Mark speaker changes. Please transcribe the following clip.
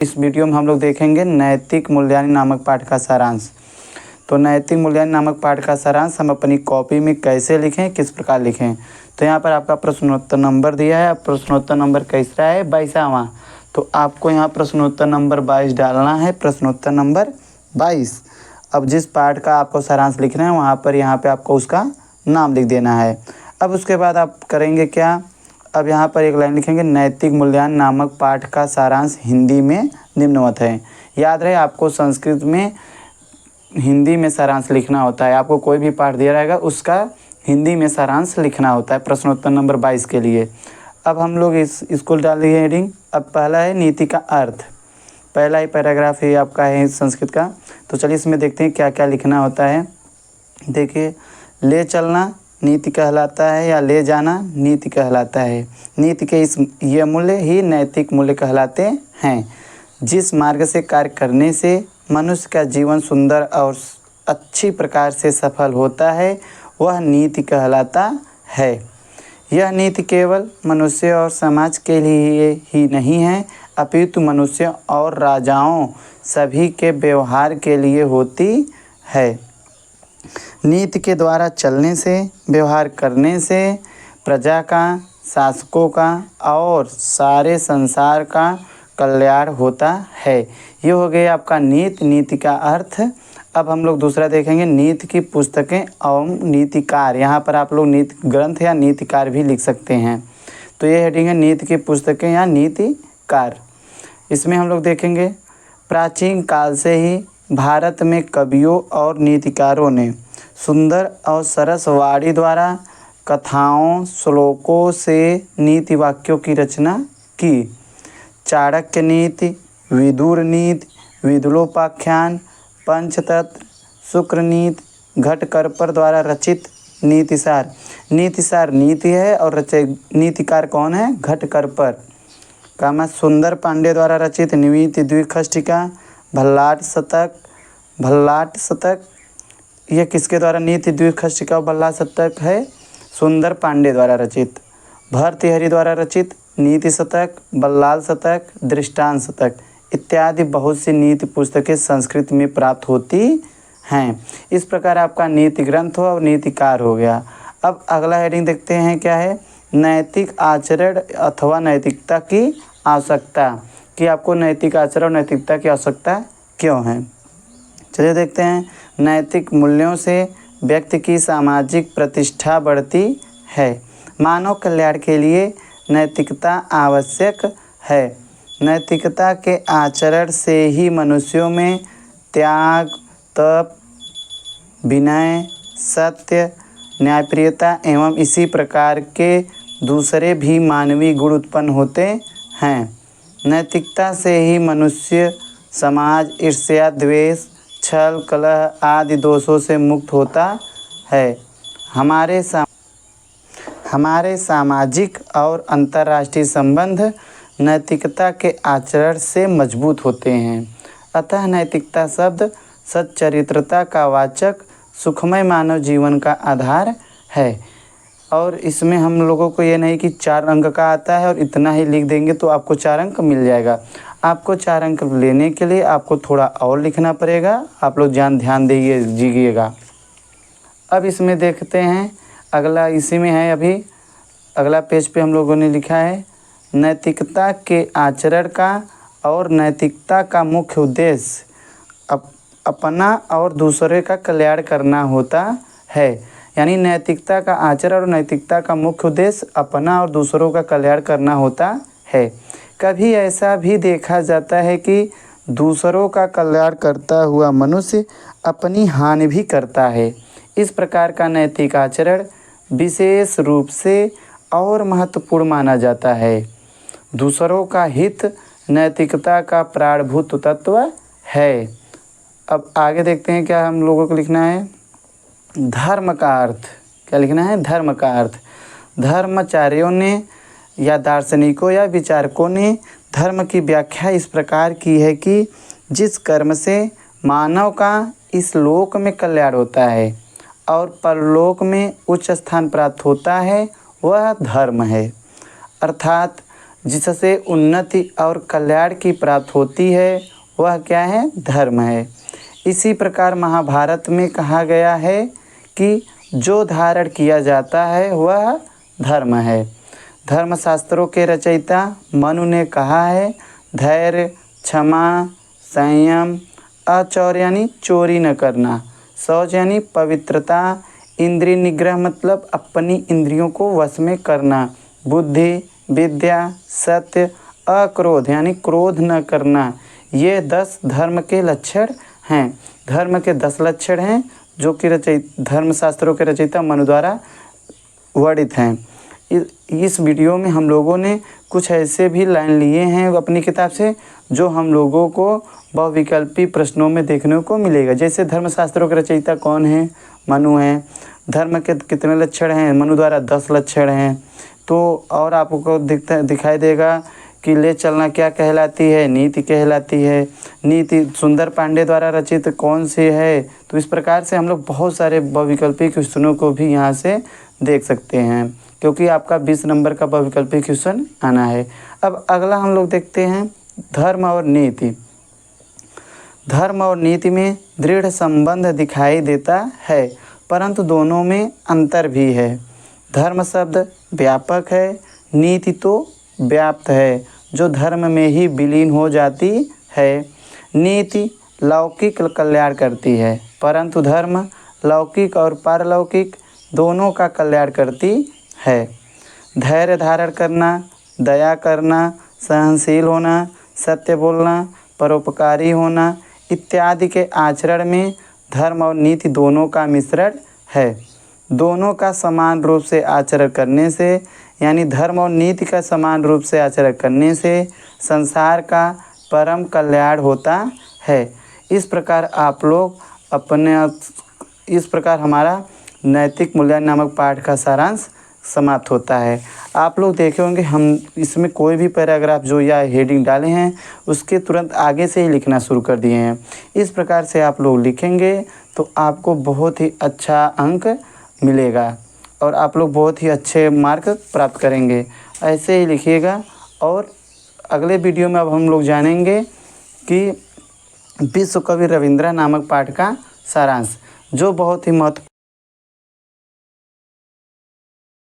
Speaker 1: इस वीडियो में हम लोग देखेंगे नैतिक मूल्यांकन नामक पाठ का सारांश। तो नैतिक मूल्यांकन नामक पाठ का सारांश हम अपनी कॉपी में कैसे लिखें, किस प्रकार लिखें। तो यहाँ पर आपका प्रश्नोत्तर नंबर दिया है। प्रश्नोत्तर नंबर कैसा है? 22वां। तो आपको यहाँ प्रश्नोत्तर नंबर 22 डालना है, प्रश्नोत्तर नंबर 22। अब जिस पाठ का आपको सारांश लिखना है वहाँ पर यहाँ पर आपको उसका नाम लिख देना है। अब उसके बाद आप करेंगे क्या? अब यहाँ पर एक लाइन लिखेंगे, नैतिक मूल्यांकन नामक पाठ का सारांश हिंदी में निम्नवत है। याद रहे आपको संस्कृत में हिंदी में सारांश लिखना होता है। आपको कोई भी पाठ दिया रहेगा उसका हिंदी में सारांश लिखना होता है प्रश्नोत्तर नंबर 22 के लिए। अब हम लोग इसको डाल दिए हेडिंग। अब पहला है नीति का अर्थ। पहला ही पैराग्राफ है आपका है संस्कृत का। तो चलिए इसमें देखते हैं क्या क्या लिखना होता है। देखिए, ले चलना नीति कहलाता है या ले जाना नीति कहलाता है। नीति के ये मूल्य ही नैतिक मूल्य कहलाते हैं। जिस मार्ग से कार्य करने से मनुष्य का जीवन सुंदर और अच्छी प्रकार से सफल होता है वह नीति कहलाता है। यह नीति केवल मनुष्य और समाज के लिए ही नहीं है अपितु मनुष्य और राजाओं सभी के व्यवहार के लिए होती है। नीति के द्वारा चलने से, व्यवहार करने से प्रजा का, शासकों का और सारे संसार का कल्याण होता है। ये हो गया आपका नीति का अर्थ। अब हम लोग दूसरा देखेंगे, नीति की पुस्तकें एवं नीतिकार। यहाँ पर आप लोग नीति ग्रंथ या नीतिकार भी लिख सकते हैं। तो ये हेडिंग है नीति की पुस्तकें या नीतिकार। इसमें हम लोग देखेंगे, प्राचीन काल से ही भारत में कवियों और नीतिकारों ने सुंदर और सरस वाणी द्वारा कथाओं, श्लोकों से नीति वाक्यों की रचना की। चाणक्य नीति, विदुर नीति, विदुलोपाख्यान, पंचतंत्र, शुक्र नीति, घटकरपर द्वारा रचित नीतिसार। नीतिसार नीति है और नीतिकार कौन है? घटकरपर। कामा सुंदर पांडे द्वारा रचित नीति द्विखष्टिका, भल्लाट शतक। यह किसके द्वारा नीति द्विखष्टिका और भल्लाट शतक है? सुंदर पांडे द्वारा रचित। भर्तृहरि द्वारा रचित नीति शतक, बल्लाल शतक, दृष्टांत शतक इत्यादि बहुत सी नीति पुस्तकें संस्कृत में प्राप्त होती हैं। इस प्रकार आपका नीति ग्रंथ हो और नीतिकार हो गया। अब अगला हेडिंग देखते हैं क्या है, नैतिक आचरण अथवा नैतिकता की आवश्यकता। कि आपको नैतिक आचरण और नैतिकता की आवश्यकता क्यों है। चलिए देखते हैं, नैतिक मूल्यों से व्यक्ति की सामाजिक प्रतिष्ठा बढ़ती है। मानव कल्याण के लिए नैतिकता आवश्यक है। नैतिकता के आचरण से ही मनुष्यों में त्याग, तप, विनय, सत्य, न्यायप्रियता एवं इसी प्रकार के दूसरे भी मानवीय गुण उत्पन्न होते हैं। नैतिकता से ही मनुष्य समाज ईर्ष्या, द्वेष, छल, कलह आदि दोषों से मुक्त होता है। हमारे सामाजिक और अंतर्राष्ट्रीय संबंध नैतिकता के आचरण से मजबूत होते हैं। अतः नैतिकता शब्द सच्चरित्रता का वाचक सुखमय मानव जीवन का आधार है। और इसमें हम लोगों को ये नहीं कि 4 अंक का आता है और इतना ही लिख देंगे तो आपको 4 अंक मिल जाएगा। आपको 4 अंक लेने के लिए आपको थोड़ा और लिखना पड़ेगा। आप लोग ध्यान दीजिएगा। अब इसमें देखते हैं, अगला इसी में है। अभी अगला पेज पे हम लोगों ने लिखा है, नैतिकता के आचरण का और नैतिकता का मुख्य उद्देश्य अपना और दूसरे का कल्याण करना होता है। यानी नैतिकता का आचरण और नैतिकता का मुख्य उद्देश्य अपना और दूसरों का कल्याण करना होता है। कभी ऐसा भी देखा जाता है कि दूसरों का कल्याण करता हुआ मनुष्य अपनी हानि भी करता है। इस प्रकार का नैतिक आचरण विशेष रूप से और महत्वपूर्ण माना जाता है। दूसरों का हित नैतिकता का प्राणभूत तत्व है। अब आगे देखते हैं क्या हम लोगों को लिखना है, धर्म का अर्थ। क्या लिखना है? धर्म का अर्थ। धर्माचार्यों ने या दार्शनिकों या विचारकों ने धर्म की व्याख्या इस प्रकार की है कि जिस कर्म से मानव का इस लोक में कल्याण होता है और परलोक में उच्च स्थान प्राप्त होता है वह धर्म है। अर्थात जिससे उन्नति और कल्याण की प्राप्त होती है वह क्या है? धर्म है। इसी प्रकार महाभारत में कहा गया है कि जो धारण किया जाता है वह धर्म है। धर्मशास्त्रों के रचयिता मनु ने कहा है, धैर्य, क्षमा, संयम, अचौर्य यानी चोरी न करना, शौच यानी पवित्रता, इंद्रिय निग्रह मतलब अपनी इंद्रियों को वश में करना, बुद्धि, विद्या, सत्य, अक्रोध यानी क्रोध न करना, ये 10 धर्म के लक्षण हैं। धर्म के 10 लक्षण हैं जो कि धर्मशास्त्रों के रचयिता मनु द्वारा वर्णित हैं। इस वीडियो में हम लोगों ने कुछ ऐसे भी लाइन लिए हैं अपनी किताब से जो हम लोगों को बहुविकल्पी प्रश्नों में देखने को मिलेगा। जैसे धर्मशास्त्रों के रचयिता कौन है? मनु हैं। धर्म के कितने लक्षण हैं? मनु द्वारा 10 लक्षण हैं। तो और आपको दिखाई देगा कि ले चलना क्या कहलाती है? नीति कहलाती है। नीति सुंदर पांडे द्वारा रचित कौन सी है? तो इस प्रकार से हम लोग बहुत सारे बहुविकल्पी क्वेश्चनों को भी यहाँ से देख सकते हैं, क्योंकि आपका 20 नंबर का बहुविकल्पी क्वेश्चन आना है। अब अगला हम लोग देखते हैं धर्म और नीति। धर्म और नीति में दृढ़ संबंध दिखाई देता है, परंतु दोनों में अंतर भी है। धर्म शब्द व्यापक है, नीति तो व्याप्त है जो धर्म में ही विलीन हो जाती है। नीति लौकिक कल्याण करती है, परंतु धर्म लौकिक और पारलौकिक दोनों का कल्याण करती है। धैर्य धारण करना, दया करना, सहनशील होना, सत्य बोलना, परोपकारी होना इत्यादि के आचरण में धर्म और नीति दोनों का मिश्रण है। दोनों का समान रूप से आचरण करने से यानी धर्म और नीति का समान रूप से आचरण करने से संसार का परम कल्याण होता है। इस प्रकार आप लोग इस प्रकार हमारा नैतिक मूल्यांकन नामक पाठ का सारांश समाप्त होता है। आप लोग देखे होंगे हम इसमें कोई भी पैराग्राफ जो या हेडिंग डाले हैं उसके तुरंत आगे से ही लिखना शुरू कर दिए हैं। इस प्रकार से आप लोग लिखेंगे तो आपको बहुत ही अच्छा अंक मिलेगा और आप लोग बहुत ही अच्छे मार्क प्राप्त करेंगे। ऐसे ही लिखिएगा। और अगले वीडियो में अब हम लोग जानेंगे कि विश्व कवि रविंद्र नामक पाठ का सारांश, जो बहुत ही महत्वपूर्ण